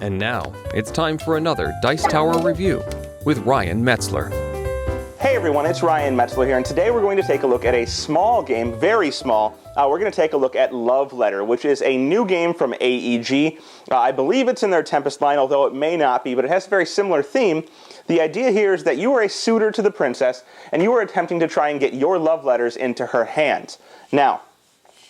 And now, it's time for another Dice Tower review with Ryan Metzler. Hey everyone, it's Ryan Metzler here, and today we're going to take a look at a small game, very small. We're going to take a look at Love Letter, which is a new game from AEG. I believe it's in their Tempest line, although it may not be, but it has a very similar theme. The idea here is that you are a suitor to the princess, and you are attempting to try and get your love letters into her hands. Now,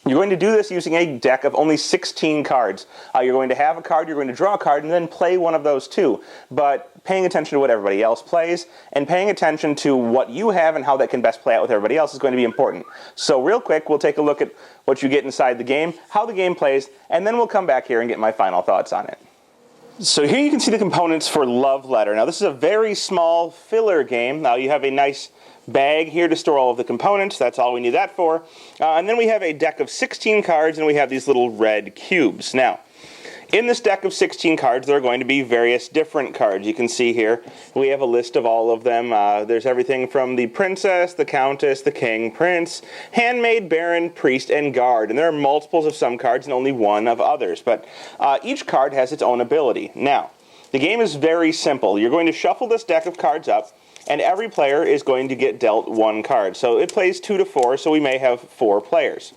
you're going to do this using a deck of only 16 cards. You're going to have a card, you're going to draw a card, and then play one of those too. But paying attention to what everybody else plays, and paying attention to what you have and how that can best play out with everybody else is going to be important. So real quick, we'll take a look at what you get inside the game, how the game plays, and then we'll come back here and get my final thoughts on it. So here you can see the components for Love Letter. Now this is a very small filler game. Now you have a nice bag here to store all of the components. That's all we need that for. And then we have a deck of 16 cards, and we have these little red cubes. Now, in this deck of 16 cards, there are going to be various different cards. You can see here, we have a list of all of them. There's everything from the princess, the countess, the king, prince, handmaid, baron, priest, and guard. And there are multiples of some cards and only one of others. But each card has its own ability. Now, the game is very simple. You're going to shuffle this deck of cards up, and every player is going to get dealt one card. So it plays 2 to 4, so we may have 4 players.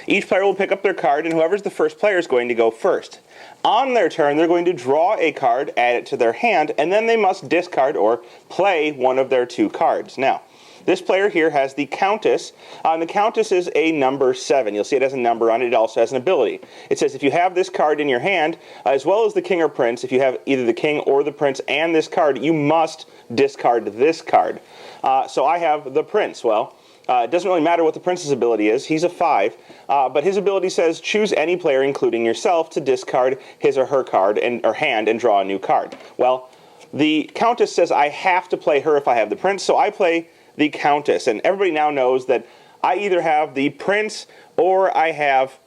Each player will pick up their card, and whoever's the first player is going to go first. On their turn, they're going to draw a card, add it to their hand, and then they must discard or play one of their 2 cards. Now, this player here has the Countess, and the Countess is a number 7. You'll see it has a number on it. It also has an ability. It says if you have this card in your hand, as well as the King or Prince, if you have either the King or the Prince and this card, you must discard this card. So I have the Prince. Well, it doesn't really matter what the Prince's ability is. He's a 5, but his ability says choose any player, including yourself, to discard his or her card or hand and draw a new card. Well, the Countess says I have to play her if I have the Prince, so I play the Countess, and everybody now knows that I either have the Prince or I have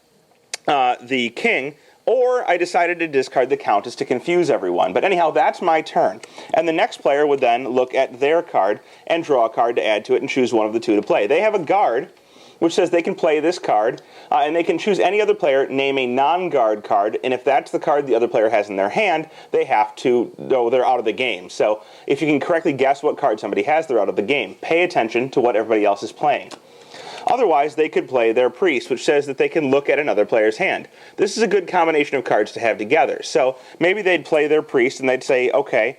the King, or I decided to discard the Countess to confuse everyone. But anyhow, that's my turn. And the next player would then look at their card and draw a card to add to it and choose one of the 2 to play. They have a guard, which says they can play this card, and they can choose any other player, name a non-guard card, and if that's the card the other player has in their hand, they have to, they're out of the game. So if you can correctly guess what card somebody has, they're out of the game. Pay attention to what everybody else is playing. Otherwise, they could play their priest, which says that they can look at another player's hand. This is a good combination of cards to have together. So maybe they'd play their priest and they'd say, okay,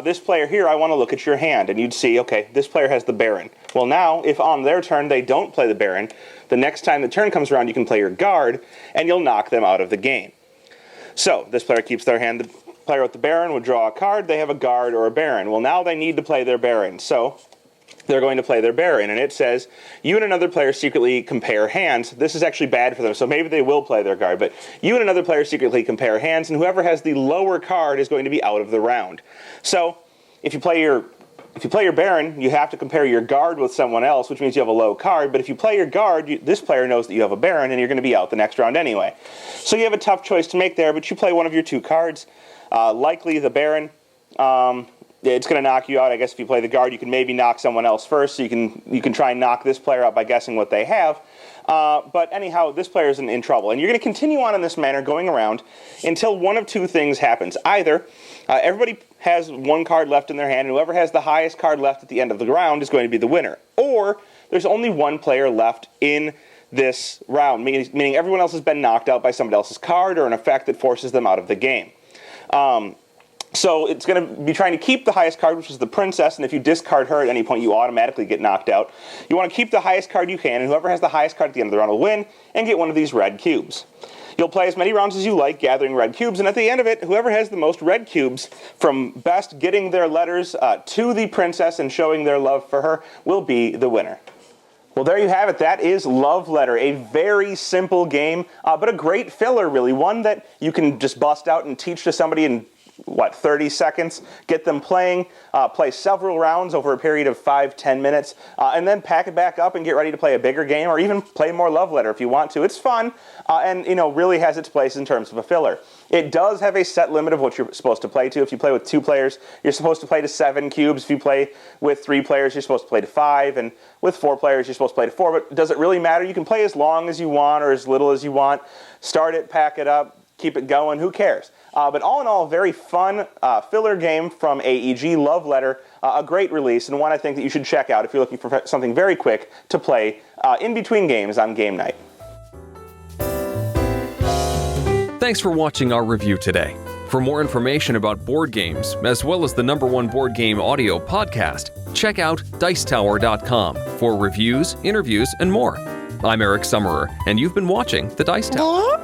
this player here, I want to look at your hand. And you'd see, okay, this player has the baron. Well, now, if on their turn they don't play the baron, the next time the turn comes around, you can play your guard, and you'll knock them out of the game. So, this player keeps their hand. The player with the baron would draw a card. They have a guard or a baron. Well, now they need to play their baron. So they're going to play their baron, and it says, you and another player secretly compare hands. This is actually bad for them, so maybe they will play their guard, but you and another player secretly compare hands, and whoever has the lower card is going to be out of the round. So, if you play your baron, you have to compare your guard with someone else, which means you have a low card, but if you play your guard, this player knows that you have a baron, and you're going to be out the next round anyway. So you have a tough choice to make there, but you play one of your 2 cards, likely the baron. It's going to knock you out. I guess if you play the guard, you can maybe knock someone else first, so you can try and knock this player out by guessing what they have. But anyhow, this player is in trouble. And you're going to continue on in this manner, going around, until one of 2 things happens. Either everybody has 1 card left in their hand, and whoever has the highest card left at the end of the round is going to be the winner. Or there's only 1 player left in this round, meaning everyone else has been knocked out by somebody else's card or an effect that forces them out of the game. So it's going to be trying to keep the highest card, which is the princess, and if you discard her at any point, you automatically get knocked out. You want to keep the highest card you can, and whoever has the highest card at the end of the round will win and get one of these red cubes. You'll play as many rounds as you like, gathering red cubes, and at the end of it, whoever has the most red cubes, from best getting their letters to the princess and showing their love for her, will be the winner. Well, there you have it. That is Love Letter, a very simple game, but a great filler, really. One that you can just bust out and teach to somebody in 30 seconds, get them playing, play several rounds over a period of 5-10 minutes, and then pack it back up and get ready to play a bigger game, or even play more Love Letter if you want to. It's fun, and really has its place in terms of a filler. It does have a set limit of what you're supposed to play to. If you play with 2 players, you're supposed to play to 7 cubes. If you play with 3 players, you're supposed to play to 5, and with 4 players, you're supposed to play to 4, but does it really matter? You can play as long as you want or as little as you want. Start it, pack it up, keep it going, who cares? But all in all, a very fun filler game from AEG, Love Letter, a great release, and one I think that you should check out if you're looking for something very quick to play in between games on game night. Thanks for watching our review today. For more information about board games, as well as the #1 board game audio podcast, check out Dicetower.com for reviews, interviews, and more. I'm Eric Summerer, and you've been watching The Dice Tower.